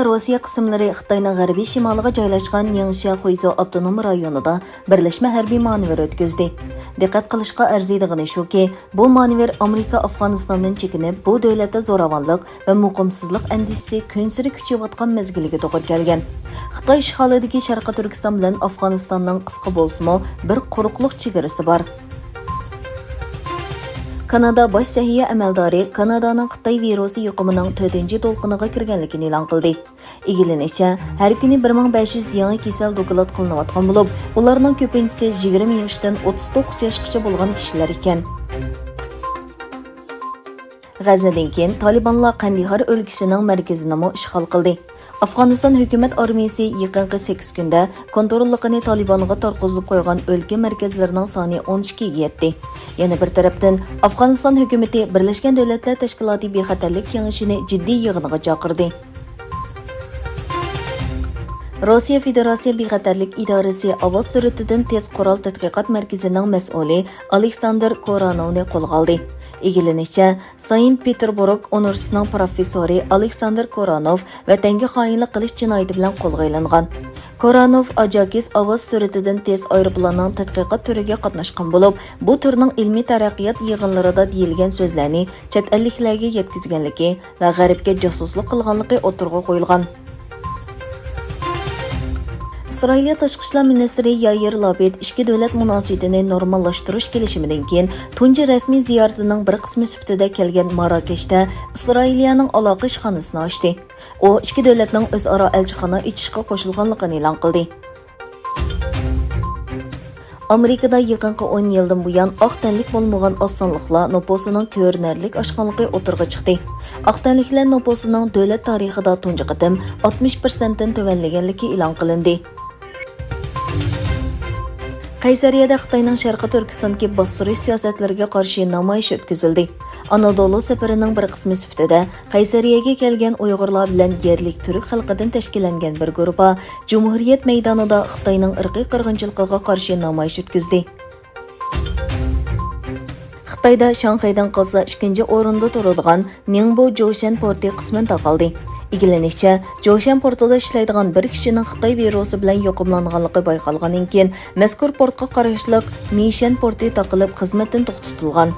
Rossiya qismlari Xitoyning g'arbiy shimoliga joylashgan Ningxia Xuizhou avtonom rayonida birlashma harbiy manevr o'tkazdi. Diqqat qilishga arziydigani shuki, bu manevr Amerika Afg'onistondan chekinib, bu davlatda zo'ravonlik va muqimsizlik andishisi kunsiri kuchayotgan mezgiliga to'g'ri kelgan. Xitoy ishg'olidagi Sharqiy Turkiston bilan Afg'onistonning qisqa bo'lsa-mu bir quruqlik chegarasi bor. Kanada bosh sahiya amaldori Kanadaning Xitoy virusi yuqumining 4-chi to'lqiniga kirganligini e'lon qildi. Egilenishicha, har kuni 1500 yangi kasal doklad qilinayotgan bo'lib, ularning ko'pinchisi 20 yoshdan 39 yoshgacha bo'lgan kishilar ekan. G'aznadan keyin Talibanlar Qandihar o'lkasining markazini ishg'ol qildi. Afg'oniston hukumat armiyasi yaqinqi 8 kunda kontrolligini Talibanga tarqatib qo'ygan o'lka markazlarining soni 12 ga yetdi. Yana bir tarafdan Afg'oniston hukumatı Birlashgan Davlatlar Tashkiloti bexatarlik kengashini jiddiy yig'iniga chaqirdi. Rossiya Federatsiya bexatarlik idorasi ovoz suratidan tez qurol tadqiqot markazining mas'uli Aleksandr Koranovni qo'lga oldi. Egilenishicha, Sankt-Peterburg universitetining professori Aleksandr Koranov vatanga xoinlik qilish jinoyati bilan qo'lga olingan. Koranov Ajakis ovoz suratidan tez aeroplanning tadqiqot turiga qatnashgan bo'lib, bu turning ilmiy taraqqiyot yig'inlarida deyilgan so'zlarni chet elliklarga yetkazganligi va g'arbga josuslik qilganligi o'tirg'a qo'yilgan. İsrail Tashqi ishlar ministri Yair Lapid ikki davlat munosabatini normallashtirish kelishimidan keyin tunji rasmiy ziyaratining bir qismi sifatida kelgan Marokashda Isroiliyaning aloqa ishxonasini ochdi. U ikki davlatning o'zaro elchixona ochishga qo'shilganligini e'lon qildi. Amerikada yaqinqi 10 yildan buyon oq tanlik bo'lmagan osonliklar noposining ko'rinarlik oshganligi o'tirg'a chiqdi. Oq tanliklar noposining davlat tarixida tunji qatim 60% dan tuvanlaganligi e'lon qilindi. قەيسەرىدە Xitoyning Sharqiy Turkistondagi bostirish siyosatlariga qarshi namayish o'tküzüldü. Anadolu safarining bir qismi sifatida Qaysariyaga kelgan Uyg'urlar bilan yerlik turk xalqidan tashkillangan bir guruh Cumhuriyet maydonida Xitoyning irqiy qirg'inchiligiga qarshi namayish o'tkazdi. Xitoyda Shanxaydan qolsa 2-chi o'rinda turadigan Ningbo Joushan porti qisman taqaldi. Egilenishicha, Joushan portida ishlaydigan bir kishining Xitoy virusi bilan yuqumlanganligi bayqalgandan keyin mazkur portga qarashliq Mishan porti taqilib xizmatdan to'xtatilgan.